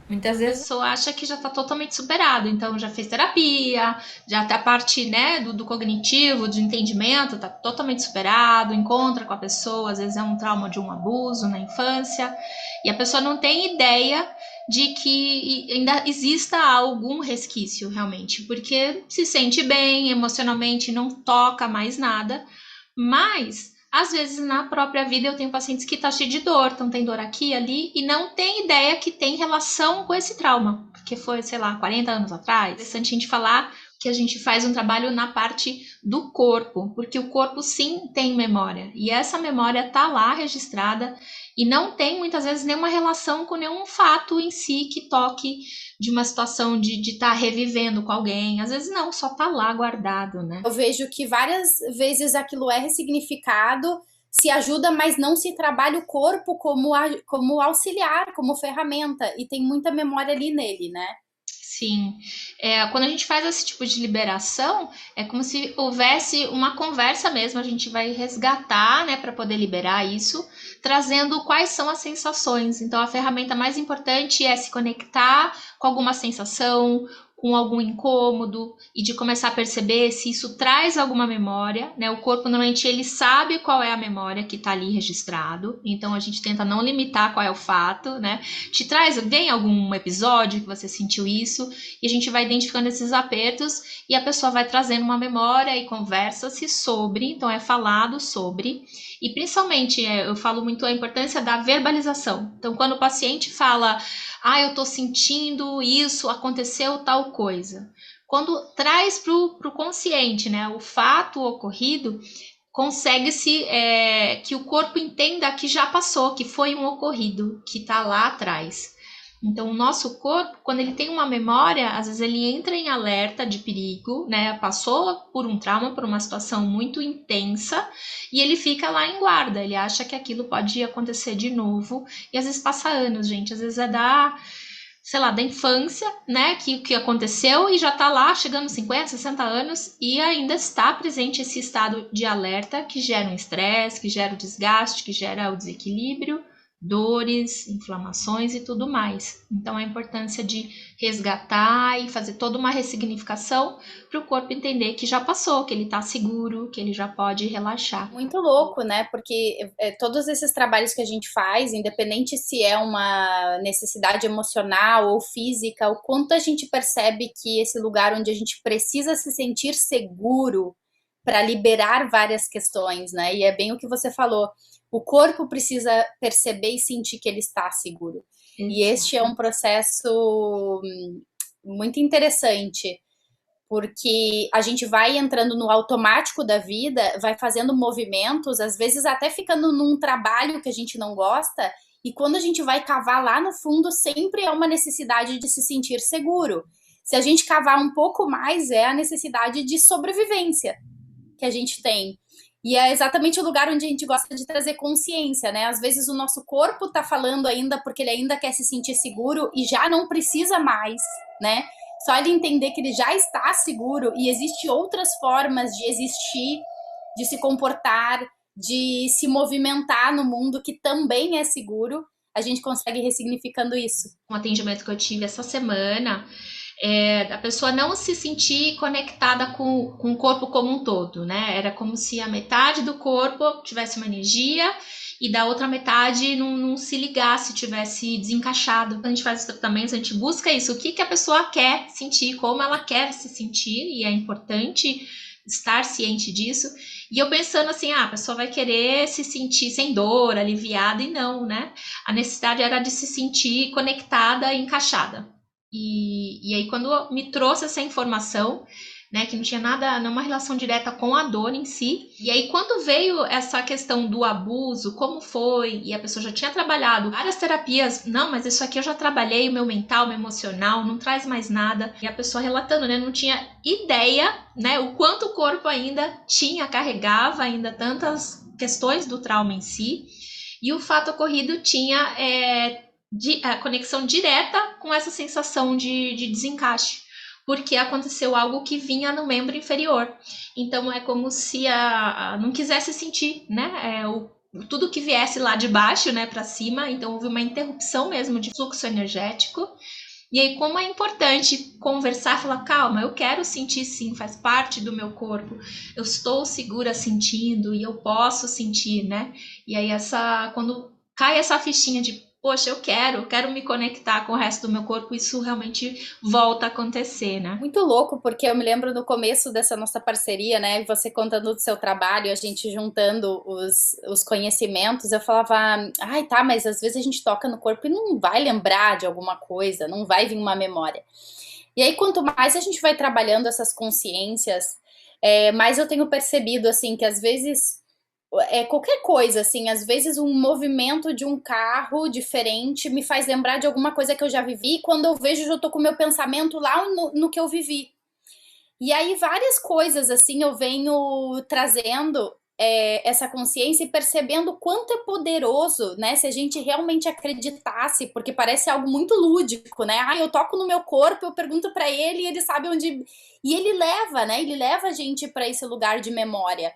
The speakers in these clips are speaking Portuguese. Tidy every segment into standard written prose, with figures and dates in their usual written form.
Muitas A vezes. pessoa acha que já está totalmente superado, então já fez terapia, já tá a parte, né, do cognitivo, de entendimento, está totalmente superado, encontra com a pessoa, às vezes é um trauma de um abuso na infância, e a pessoa não tem ideia de que ainda exista algum resquício realmente, porque se sente bem emocionalmente, não toca mais nada, mas às vezes na própria vida eu tenho pacientes que estão tá cheio de dor, estão tendo dor aqui e ali e não tem ideia que tem relação com esse trauma, porque foi, sei lá, 40 anos atrás. É interessante a gente falar que a gente faz um trabalho na parte do corpo, porque o corpo sim tem memória e essa memória tá lá registrada e não tem muitas vezes nenhuma relação com nenhum fato em si que toque de uma situação de estar tá revivendo com alguém. Às vezes não, só tá lá guardado, né? Eu vejo que várias vezes aquilo é ressignificado, se ajuda, mas não se trabalha o corpo como auxiliar, como ferramenta, e tem muita memória ali nele, né? Sim, quando a gente faz esse tipo de liberação, é como se houvesse uma conversa mesmo. A gente vai resgatar, né, para poder liberar isso, trazendo quais são as sensações. Então, a ferramenta mais importante é se conectar com alguma sensação, com algum incômodo e de começar a perceber se isso traz alguma memória, né? O corpo normalmente ele sabe qual é a memória que está ali registrado, então a gente tenta não limitar qual é o fato, né? Te traz, vem algum episódio que você sentiu isso, e a gente vai identificando esses apertos e a pessoa vai trazendo uma memória e conversa-se sobre, então é falado sobre, e principalmente eu falo muito a importância da verbalização. Então, quando o paciente fala, eu tô sentindo isso, aconteceu tal coisa. Quando traz para o consciente, né, o fato ocorrido, consegue-se que o corpo entenda que já passou, que foi um ocorrido, que está lá atrás. Então, o nosso corpo, quando ele tem uma memória, às vezes ele entra em alerta de perigo, né? Passou por um trauma, por uma situação muito intensa, e ele fica lá em guarda. Ele acha que aquilo pode acontecer de novo, e às vezes passa anos, gente. Às vezes é da, sei lá, da infância, né, que aconteceu e já está lá chegando 50, 60 anos e ainda está presente esse estado de alerta que gera um estresse, que gera o desgaste, que gera o desequilíbrio, dores, inflamações e tudo mais. Então a importância de resgatar e fazer toda uma ressignificação para o corpo entender que já passou, que ele está seguro, que ele já pode relaxar. Muito louco, né? Porque todos esses trabalhos que a gente faz, independente se é uma necessidade emocional ou física, o quanto a gente percebe que esse lugar onde a gente precisa se sentir seguro para liberar várias questões, né? E é bem o que você falou. O corpo precisa perceber e sentir que ele está seguro. E este é Exato. um processo muito interessante porque a gente vai entrando no automático da vida, vai fazendo movimentos, às vezes até ficando num trabalho que a gente não gosta, e quando a gente vai cavar lá no fundo, sempre é uma necessidade de se sentir seguro. Se a gente cavar um pouco mais, é a necessidade de sobrevivência que a gente tem. E é exatamente o lugar onde a gente gosta de trazer consciência, né? Às vezes o nosso corpo tá falando ainda porque ele ainda quer se sentir seguro e já não precisa mais, né? Só ele entender que ele já está seguro e existe outras formas de existir, de se comportar, de se movimentar no mundo que também é seguro, a gente consegue ressignificando isso. Um atendimento que eu tive essa semana, a pessoa não se sentir conectada com o corpo como um todo, né? Era como se a metade do corpo tivesse uma energia e da outra metade não se ligasse, tivesse desencaixado. Quando a gente faz os tratamentos, a gente busca isso, o que, que a pessoa quer sentir, como ela quer se sentir, e é importante estar ciente disso. E eu pensando assim, a pessoa vai querer se sentir sem dor, aliviada, e não, né? A necessidade era de se sentir conectada e encaixada. E aí, quando me trouxe essa informação, né, que não tinha nada, nenhuma relação direta com a dor em si, e aí, quando veio essa questão do abuso, como foi, e a pessoa já tinha trabalhado várias terapias, não, mas isso aqui eu já trabalhei, o meu mental, o meu emocional, não traz mais nada, e a pessoa relatando, né, não tinha ideia, né, o quanto o corpo ainda tinha, carregava ainda tantas questões do trauma em si, e o fato ocorrido tinha a conexão direta com essa sensação de desencaixe, porque aconteceu algo que vinha no membro inferior. Então é como se não quisesse sentir, né? tudo que viesse lá de baixo, né, para cima, então houve uma interrupção mesmo de fluxo energético. E aí, como é importante conversar, falar, calma, eu quero sentir sim, faz parte do meu corpo, eu estou segura sentindo e eu posso sentir, né? E aí, quando cai essa fichinha de, poxa, eu quero me conectar com o resto do meu corpo, isso realmente volta a acontecer, né? Muito louco, porque eu me lembro no começo dessa nossa parceria, né? Você contando do seu trabalho, a gente juntando os conhecimentos, eu falava, ai, tá, mas às vezes a gente toca no corpo e não vai lembrar de alguma coisa, não vai vir uma memória. E aí, quanto mais a gente vai trabalhando essas consciências, mais eu tenho percebido, assim, que às vezes qualquer coisa, assim, às vezes um movimento de um carro diferente me faz lembrar de alguma coisa que eu já vivi, e quando eu vejo, eu tô com o meu pensamento lá no que eu vivi. E aí, várias coisas, assim, eu venho trazendo essa consciência e percebendo o quanto é poderoso, né? Se a gente realmente acreditasse, porque parece algo muito lúdico, né? Ah, eu toco no meu corpo, eu pergunto pra ele e ele sabe onde. E ele leva, né? Ele leva a gente pra esse lugar de memória.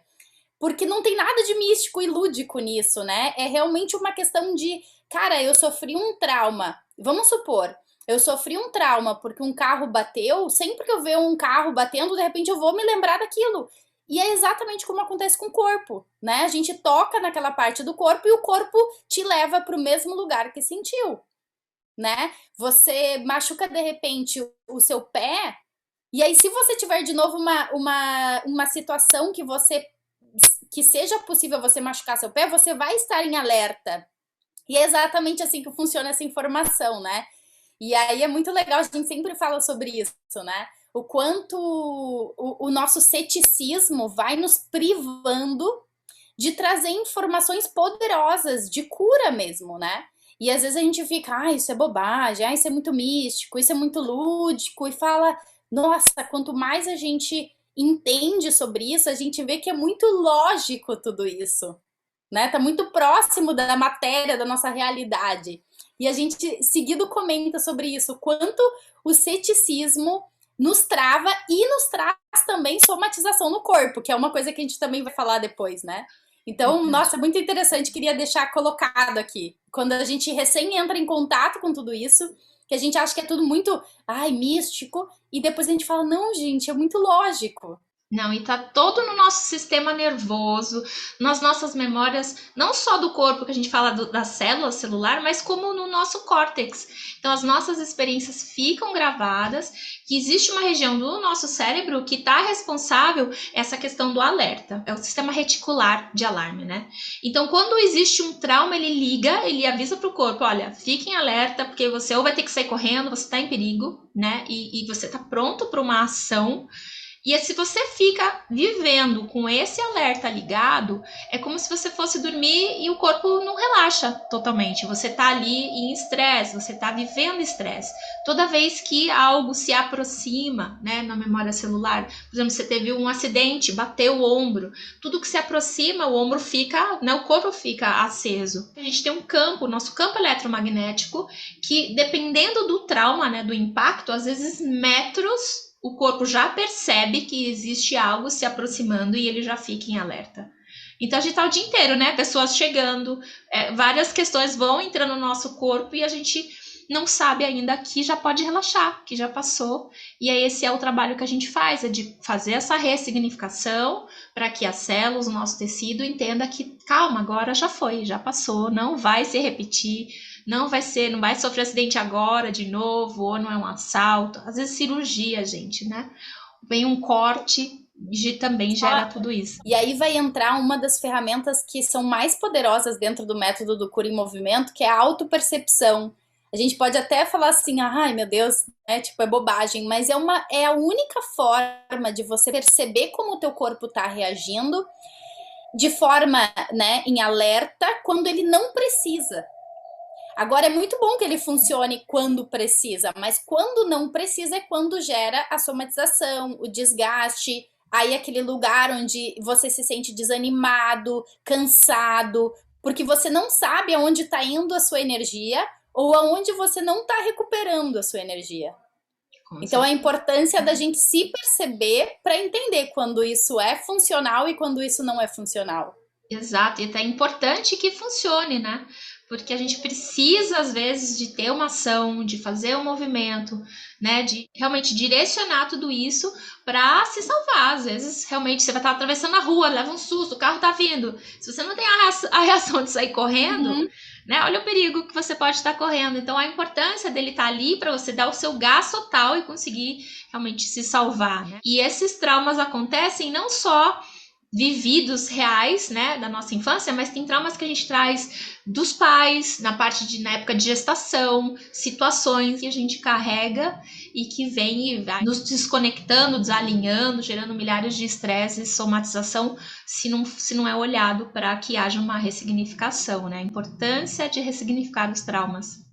Porque não tem nada de místico e lúdico nisso, né? É realmente uma questão de, cara, eu sofri um trauma. Vamos supor, eu sofri um trauma porque um carro bateu. Sempre que eu ver um carro batendo, de repente eu vou me lembrar daquilo. E é exatamente como acontece com o corpo, né? A gente toca naquela parte do corpo e o corpo te leva para o mesmo lugar que sentiu, né? Você machuca de repente o seu pé, e aí se você tiver de novo uma situação que seja possível você machucar seu pé, você vai estar em alerta. E é exatamente assim que funciona essa informação, né? E aí é muito legal, a gente sempre fala sobre isso, né? O quanto o nosso ceticismo vai nos privando de trazer informações poderosas, de cura mesmo, né? E às vezes a gente fica, ah, isso é bobagem, ah, isso é muito místico, isso é muito lúdico, e fala, nossa, quanto mais a gente entende sobre isso, a gente vê que é muito lógico tudo isso, né? Tá muito próximo da matéria, da nossa realidade. E a gente seguido comenta sobre isso, quanto o ceticismo nos trava e nos traz também somatização no corpo, que é uma coisa que a gente também vai falar depois, né? Então, Verdade. nossa, muito interessante, queria deixar colocado aqui. Quando a gente recém entra em contato com tudo isso, que a gente acha que é tudo muito, ai, místico, e depois a gente fala, não, gente, é muito lógico. Não, e tá todo no nosso sistema nervoso, nas nossas memórias, não só do corpo que a gente fala da célula celular, mas como no nosso córtex. Então, as nossas experiências ficam gravadas, que existe uma região do nosso cérebro que está responsável essa questão do alerta. É o sistema reticular de alarme, né? Então, quando existe um trauma, ele liga, ele avisa para o corpo, olha, fique em alerta, porque você ou vai ter que sair correndo, você está em perigo, né? E você está pronto para uma ação. E se você fica vivendo com esse alerta ligado, é como se você fosse dormir e o corpo não relaxa totalmente. Você está ali em estresse, você está vivendo estresse. Toda vez que algo se aproxima, né, na memória celular, por exemplo, você teve um acidente, bateu o ombro, tudo que se aproxima, o ombro fica, né, o corpo fica aceso. A gente tem um campo, nosso campo eletromagnético, que dependendo do trauma, né, do impacto, às vezes metros o corpo já percebe que existe algo se aproximando e ele já fica em alerta. Então a gente tá o dia inteiro, né? Pessoas chegando, várias questões vão entrando no nosso corpo e a gente não sabe ainda que já pode relaxar, que já passou. E aí esse é o trabalho que a gente faz, é de fazer essa ressignificação para que as células, o nosso tecido entenda que calma, agora já foi, já passou, não vai se repetir, não vai sofrer acidente agora de novo, ou não é um assalto. Às vezes cirurgia, gente, né? Vem um corte também gera tudo isso. E aí vai entrar uma das ferramentas que são mais poderosas dentro do método do cura em movimento, que é a autopercepção. A gente pode até falar assim, ai meu Deus, né, tipo, é bobagem, mas é a única forma de você perceber como o teu corpo está reagindo de forma, né, em alerta, quando ele não precisa. Agora é muito bom que ele funcione quando precisa, mas quando não precisa é quando gera a somatização, o desgaste, aí aquele lugar onde você se sente desanimado, cansado, porque você não sabe aonde está indo a sua energia ou aonde você não está recuperando a sua energia. Então a importância da gente se perceber para entender quando isso é funcional e quando isso não é funcional. Exato, e até é importante que funcione, né? Porque a gente precisa, às vezes, de ter uma ação, de fazer um movimento, né? De realmente direcionar tudo isso para se salvar. Às vezes, realmente, você vai estar atravessando a rua, leva um susto, o carro tá vindo. Se você não tem a reação de sair correndo, Uhum. né? Olha o perigo que você pode estar correndo. Então, a importância dele estar ali para você dar o seu gás total e conseguir realmente se salvar, né? E esses traumas acontecem não só vividos reais, né, da nossa infância, mas tem traumas que a gente traz dos pais, na época de gestação, situações que a gente carrega e que vem e vai nos desconectando, desalinhando, gerando milhares de estresses, somatização, se não é olhado para que haja uma ressignificação, né? A importância de ressignificar os traumas.